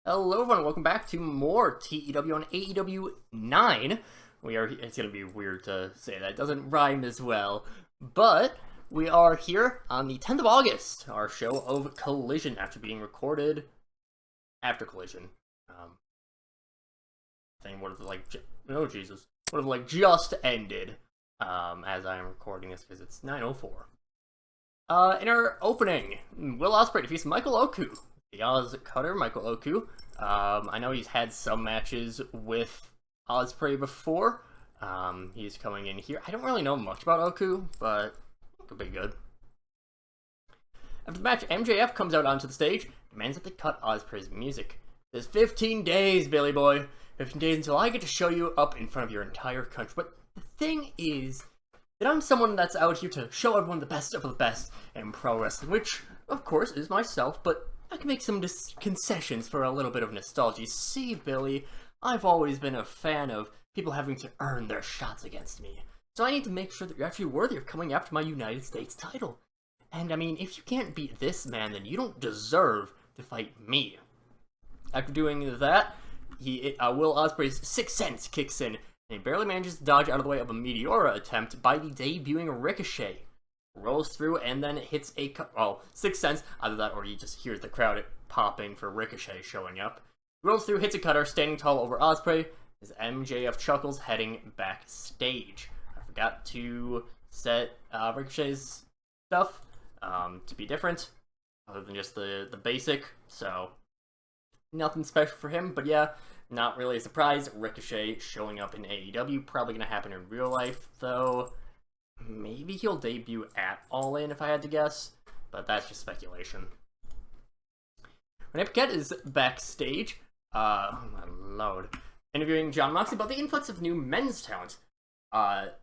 Hello everyone, welcome back to more TEW on AEW 9. It's gonna be weird to say that, it doesn't rhyme as well, but we are here on the 10th of August, our show of Collision, after being recorded after Collision. Would have just ended, as I am recording this, because it's 9:04. In our opening, Will Ospreay defeats Michael Oku. The Oz Cutter, Michael Oku. I know he's had some matches with Ospreay before. He's coming in here. I don't really know much about Oku, but it could be good. After the match, MJF comes out onto the stage, demands that they cut Ospreay's music. There's 15 days, Billy Boy. 15 days until I get to show you up in front of your entire country. But the thing is that I'm someone that's out here to show everyone the best of the best in pro wrestling, which, of course, is myself, but I can make some concessions for a little bit of nostalgia. See, Billy, I've always been a fan of people having to earn their shots against me. So I need to make sure that you're actually worthy of coming after my United States title. And I mean, if you can't beat this man, then you don't deserve to fight me. After doing that, Will Ospreay's Sixth Sense kicks in, and he barely manages to dodge out of the way of a Meteora attempt by the debuting Ricochet. Rolls through and then hits a Sixth Sense, either that or he just hears the crowd popping for Ricochet showing up. Rolls through, hits a cutter, standing tall over Ospreay, as MJF chuckles heading backstage. I forgot to set Ricochet's stuff to be different, other than just the basic, so nothing special for him, but yeah, not really a surprise. Ricochet showing up in AEW, probably going to happen in real life, though. Maybe he'll debut at All In, if I had to guess, but that's just speculation. Renee Paquette is backstage, oh my lord, interviewing Jon Moxley about the influx of new men's talent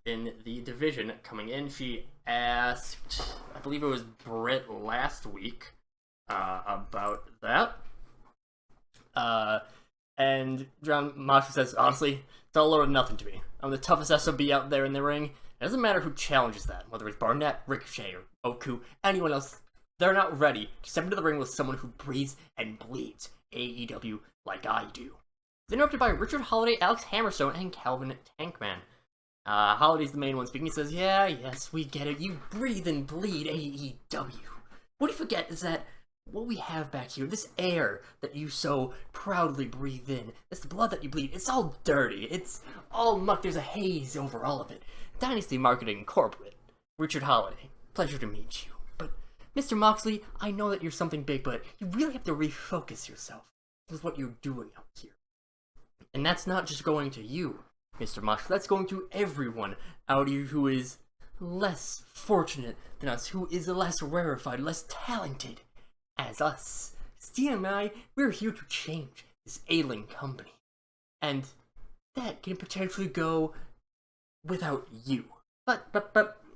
in the division coming in. She asked, I believe it was Britt last week, about that. And Jon Moxley says, honestly, it's all or nothing to me. I'm the toughest SOB out there in the ring. It doesn't matter who challenges that, whether it's Barnett, Ricochet, or Oku, anyone else. They're not ready to step into the ring with someone who breathes and bleeds AEW like I do. It's interrupted by Richard Holiday, Alex Hammerstone, and Calvin Tankman. Holiday's the main one speaking. He says, yes, we get it. You breathe and bleed AEW. What you forget is that what we have back here, this air that you so proudly breathe in, this blood that you bleed, it's all dirty. It's all muck. There's a haze over all of it. Dynasty Marketing Corporate. Richard Holiday, pleasure to meet you. But, Mr. Moxley, I know that you're something big, but you really have to refocus yourself with what you're doing out here. And that's not just going to you, Mr. Moxley. That's going to everyone out here who is less fortunate than us, who is less rarefied, less talented as us. Steve and I, we're here to change this ailing company. And that can potentially go without you. But,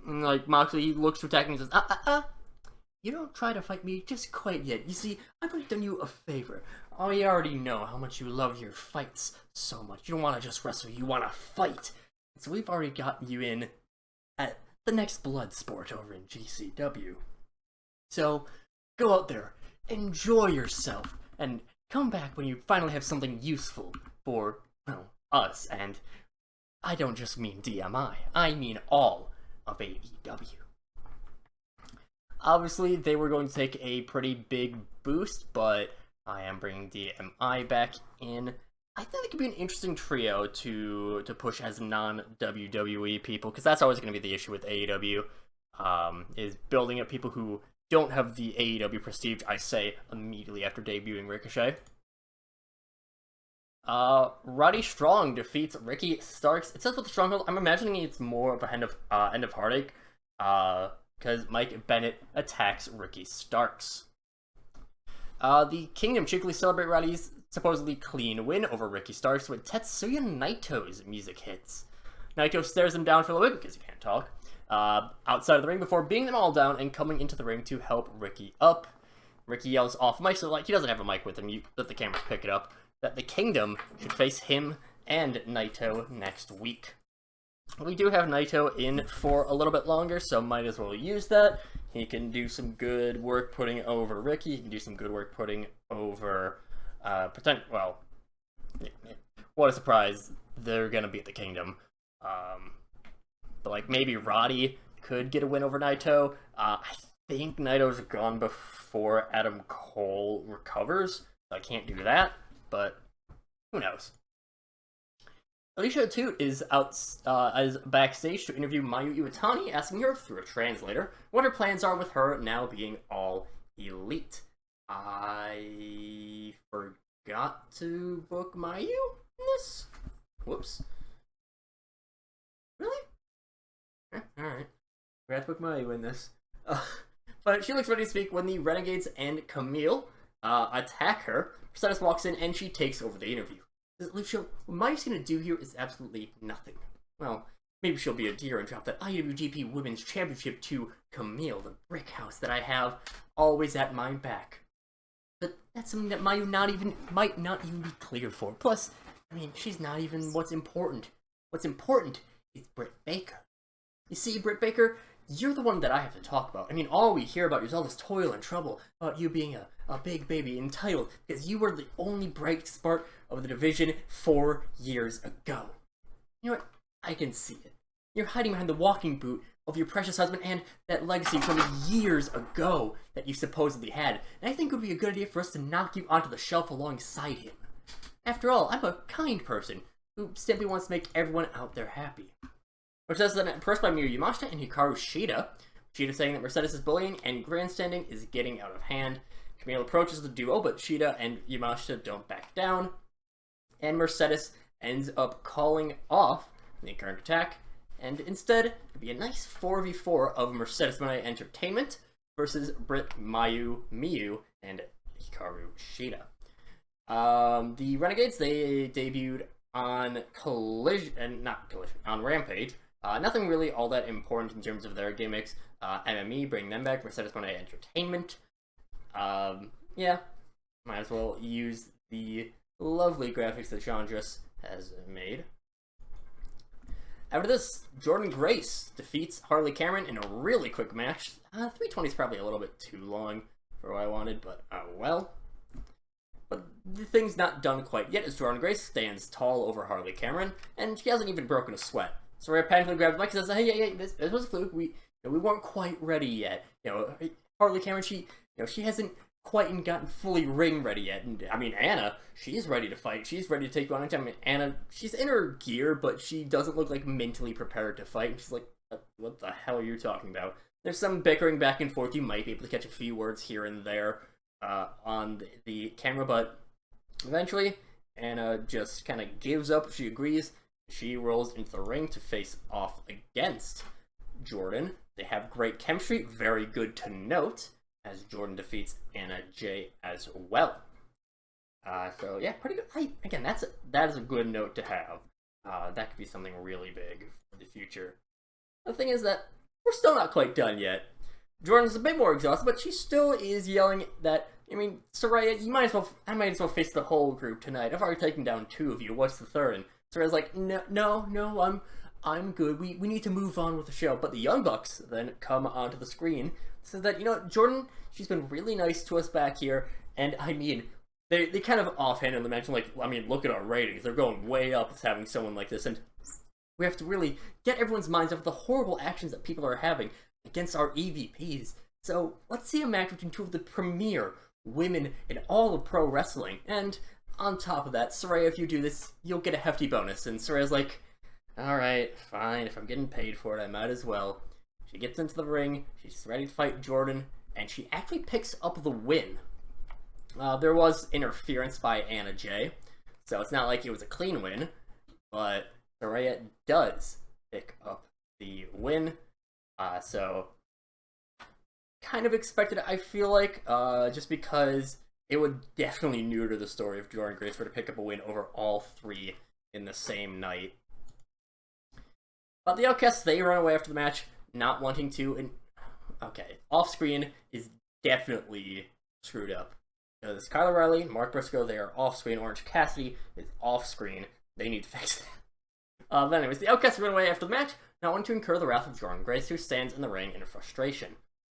like, Moxley looks for attacking and says, you don't try to fight me just quite yet. You see, I've already done you a favor. I already know how much you love your fights so much. You don't want to just wrestle, you want to fight. So we've already gotten you in at the next blood sport over in GCW. So, go out there, enjoy yourself, and come back when you finally have something useful for, us. And I don't just mean DMI, I mean all of AEW. Obviously, they were going to take a pretty big boost, but I am bringing DMI back in. I think it could be an interesting trio to push as non-WWE people, because that's always going to be the issue with AEW, is building up people who don't have the AEW prestige, I say, immediately after debuting Ricochet. Roddy Strong defeats Ricky Starks. It says with the Stronghold, I'm imagining it's more of a end of Heartache, because Mike Bennett attacks Ricky Starks. The Kingdom cheekily celebrate Roddy's supposedly clean win over Ricky Starks when Tetsuya Naito's music hits. Naito stares him down for a little bit because he can't talk, outside of the ring before beating them all down and coming into the ring to help Ricky up. Ricky yells off mic, so like he doesn't have a mic with him, you let the cameras pick it up, that the Kingdom should face him and Naito next week. We do have Naito in for a little bit longer, so might as well use that. He can do some good work putting over Ricky. He can do some good work putting over Well, what a surprise! They're gonna be at the Kingdom. But like maybe Roddy could get a win over Naito. I think Naito's gone before Adam Cole recovers, so I can't do that. But who knows? Alicia Atout is backstage to interview Mayu Iwatani, asking her through a translator what her plans are with her now being all elite. I forgot to book Mayu in this. Whoops. Really? Alright. Forgot to book Mayu in this. But she looks ready to speak when the Renegades and Camille attack her. Mercedes walks in and she takes over the interview. Lucio, what Mayu's gonna do here is absolutely nothing. Well, maybe she'll be a dear and drop that IWGP Women's Championship to Camille, the brick house that I have always at my back. But that's something that Mayu might not even be cleared for. Plus, I mean, she's not even what's important. What's important is Britt Baker. You see, Britt Baker, you're the one that I have to talk about. I mean, all we hear about is all this toil and trouble, about you being a big baby entitled, because you were the only bright spark of the division 4 years ago. You know what? I can see it. You're hiding behind the walking boot of your precious husband and that legacy from years ago that you supposedly had, and I think it would be a good idea for us to knock you onto the shelf alongside him. After all, I'm a kind person who simply wants to make everyone out there happy. Mercedes is then impressed by Miyu Yamashita and Hikaru Shida. Shida saying that Mercedes' bullying and grandstanding is getting out of hand. Camille approaches the duo, but Shida and Yamashita don't back down. And Mercedes ends up calling off the current attack, and instead, it'll be a nice 4v4 of Mercedes Moné Entertainment versus Britt, Miyu, and Hikaru Shida. The Renegades, they debuted on on Rampage. Nothing really all that important in terms of their gimmicks. MME, bring them back. Mercedes Moné Entertainment. Yeah, might as well use the lovely graphics that Chandras has made. After this, Jordynne Grace defeats Harley Cameron in a really quick match. 320 is probably a little bit too long for what I wanted, but well. But the thing's not done quite yet, as Jordynne Grace stands tall over Harley Cameron, and she hasn't even broken a sweat. So Rhea painfully grabs the mic and says, hey, this was a fluke. We weren't quite ready yet. Harley Cameron, she hasn't quite gotten fully ring ready yet. And I mean, Anna, she's ready to fight. She's ready to take you on anytime. I mean, Anna, she's in her gear, but she doesn't look like mentally prepared to fight. And she's like, what the hell are you talking about? There's some bickering back and forth. You might be able to catch a few words here and there on the camera, but eventually Anna just kind of gives up. She agrees. She rolls into the ring to face off against Jordynne. They have great chemistry, very good to note, as Jordynne defeats Anna Jay as well. So yeah, pretty good. Again, that is a good note to have. That could be something really big for the future. The thing is that we're still not quite done yet. Jordynne's a bit more exhausted, but she still is yelling that, I mean, Saraya, I might as well face the whole group tonight. I've already taken down 2 of you. What's the third? And Saraya's like, no, I'm good. We need to move on with the show. But the Young Bucks then come onto the screen, so that, Jordynne, she's been really nice to us back here, and I mean, they kind of offhandedly mention, like, I mean, look at our ratings. They're going way up with having someone like this, and we have to really get everyone's minds off the horrible actions that people are having against our EVPs. So let's see a match between 2 of the premier women in all of pro wrestling. And on top of that, Saraya, if you do this, you'll get a hefty bonus. And Saraya's like, alright, fine, if I'm getting paid for it, I might as well. She gets into the ring, she's ready to fight Jordynne, and she actually picks up the win. There was interference by Anna Jay, so it's not like it was a clean win, but Saraya does pick up the win. So kind of expected it, I feel like, just because it would definitely neuter the story if Jordynne Grace were to pick up a win over all 3 in the same night. But the Outcasts, they run away after the match, not wanting to, and okay, off-screen is definitely screwed up. Because Kyle O'Reilly, Mark Briscoe, they are off-screen. Orange Cassidy is off-screen. They need to fix that. But anyways, the Outcasts run away after the match, not wanting to incur the wrath of Jordynne Grace, who stands in the ring in frustration.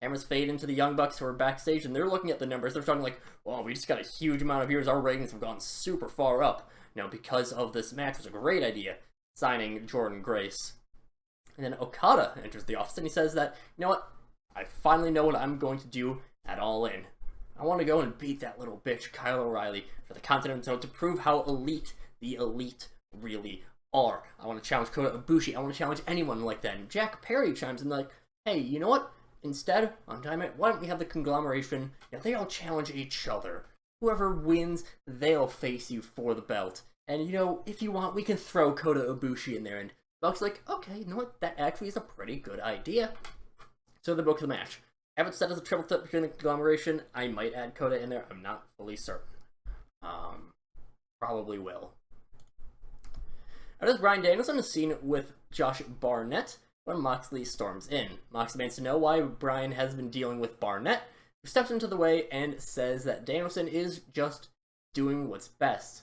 Cameras fade into the Young Bucks who are backstage, and they're looking at the numbers. They're talking like, well, we just got a huge amount of viewers. Our ratings have gone super far up. Because of this match. It was a great idea, signing Jordan Grace. And then Okada enters the office, and he says that, you know what? I finally know what I'm going to do at All In. I want to go and beat that little bitch, Kyle O'Reilly, for the Continental to prove how elite the elite really are. I want to challenge Kota Ibushi. I want to challenge anyone like that. And Jack Perry chimes in like, hey, you know what? Instead, on Dynamite, why don't we have the conglomeration? They all challenge each other. Whoever wins, they'll face you for the belt. And, if you want, we can throw Kota Ibushi in there. And Buck's like, okay, you know what? That actually is a pretty good idea. So they book the match. Have it set as a triple threat between the conglomeration. I might add Kota in there. I'm not fully certain. Probably will. Now, there's Bryan Danielson is seen with Josh Barnett when Moxley storms in. Moxley wants to know why Bryan has been dealing with Barnett, who steps into the way and says that Danielson is just doing what's best.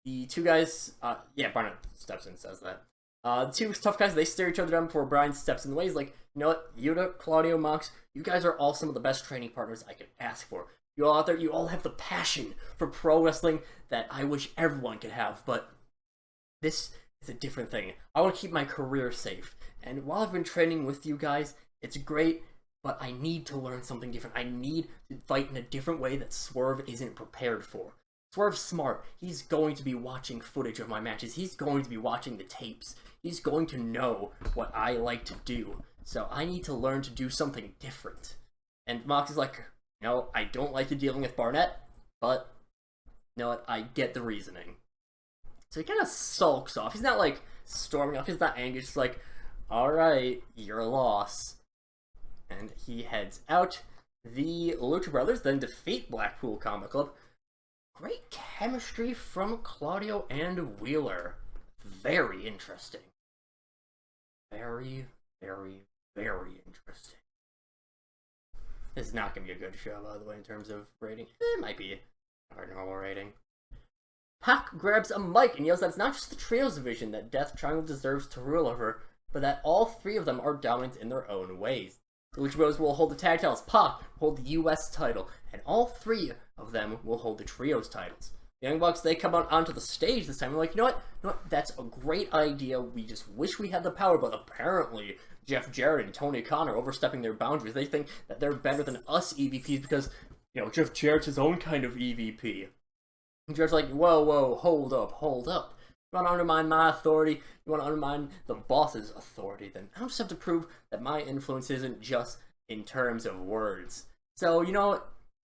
The two guys, Barnett steps in and says that. The two tough guys, they stare each other down before Bryan steps in the way. He's like, you know what, Yuta, Claudio, Mox, you guys are all some of the best training partners I could ask for. You all out there, you all have the passion for pro wrestling that I wish everyone could have, but this is a different thing. I want to keep my career safe. And while I've been training with you guys, it's great, but I need to learn something different. I need to fight in a different way that Swerve isn't prepared for. Swerve's smart. He's going to be watching footage of my matches. He's going to be watching the tapes. He's going to know what I like to do. So I need to learn to do something different. And Mox is like, no, I don't like you dealing with Barnett, but you know what? I get the reasoning. So he kind of sulks off. He's not like storming off. He's not angry. He's just like, alright, your loss. And he heads out. The Lucha Brothers then defeat Blackpool Combat Club. Great chemistry from Claudio and Wheeler. Very interesting. Very, very, very interesting. This is not going to be a good show, by the way, in terms of rating. It might be our normal rating. Pac grabs a mic and yells that it's not just the Trios division that Death Triangle deserves to rule over, but that all three of them are dominant in their own ways. The Lucha Bros will hold the tag titles, Pac will hold the US title, and all three of them will hold the Trios titles. The Young Bucks, they come out onto the stage this time. They're like, you know what? That's a great idea. We just wish we had the power, but apparently Jeff Jarrett and Tony Khan are overstepping their boundaries. They think that they're better than us EVPs because, Jeff Jarrett's his own kind of EVP. And Jarrett's like, whoa, hold up. You want to undermine my authority? You want to undermine the boss's authority? Then I don't just have to prove that my influence isn't just in terms of words. So,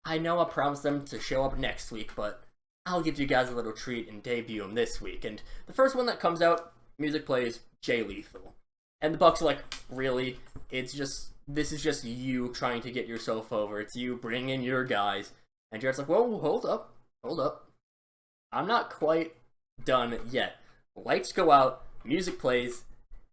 I know I promised them to show up next week, but I'll give you guys a little treat and debut them this week. And the first one that comes out, music plays, Jay Lethal. And the Bucks are like, really? This is just you trying to get yourself over. It's you bringing your guys. And Jarrett's like, whoa, hold up. I'm not quite done yet. Lights go out, music plays,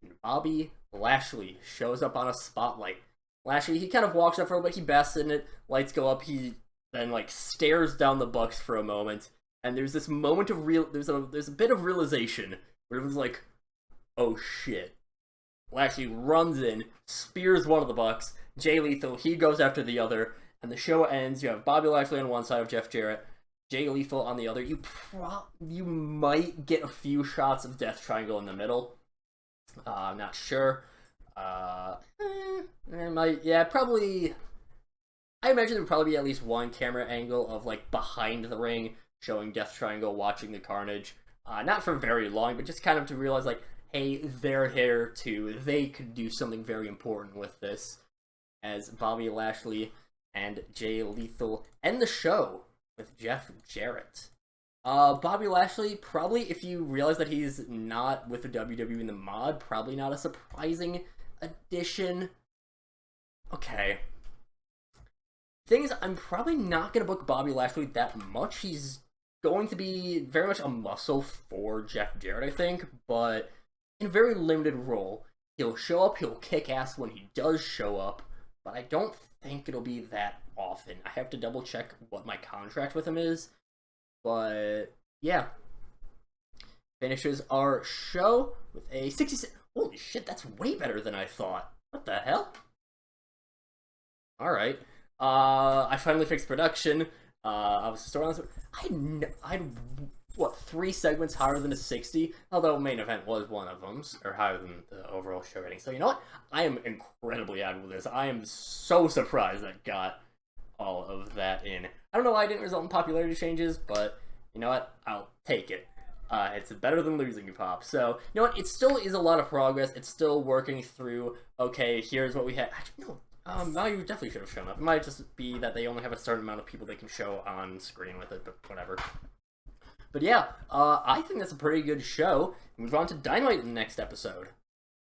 and Bobby Lashley shows up on a spotlight. Lashley, he kind of walks up for a bit, he basks in it, lights go up, he then stares down the Bucks for a moment, and there's this moment of there's a bit of realization where it was like, oh shit. Lashley runs in, spears one of the Bucks, Jay Lethal, he goes after the other, and the show ends. You have Bobby Lashley on one side of Jeff Jarrett, Jay Lethal on the other. You might get a few shots of Death Triangle in the middle. I'm not sure. Probably. I imagine there would probably be at least one camera angle of behind the ring showing Death Triangle watching the carnage. Not for very long, but just kind of to realize hey, they're here too. They could do something very important with this. As Bobby Lashley and Jay Lethal end the show with Jeff Jarrett. Bobby Lashley, probably, if you realize that he's not with the WWE in the mod, probably not a surprising addition. Okay. Thing is, I'm probably not going to book Bobby Lashley that much. He's going to be very much a muscle for Jeff Jarrett, I think, but in a very limited role. He'll show up, he'll kick ass when he does show up, but I don't think it'll be that often. I have to double check what my contract with him is, but yeah. Finishes our show with a 66. Holy shit, that's way better than I thought. What the hell? Alright. I finally fixed production. I was storyline. I had what, 3 segments higher than a 60? Although main event was one of them, or higher than the overall show rating. So you know what? I am incredibly happy with this. I am so surprised that got all of that in. I don't know why it didn't result in popularity changes, but you know what? I'll take it. It's better than losing you, Pop. So, you know what? It still is a lot of progress. It's still working through, okay, here's what we have. Actually, no. Value definitely should have shown up. It might just be that they only have a certain amount of people they can show on screen with it, but whatever. But yeah, I think that's a pretty good show. Move on to Dynamite in the next episode.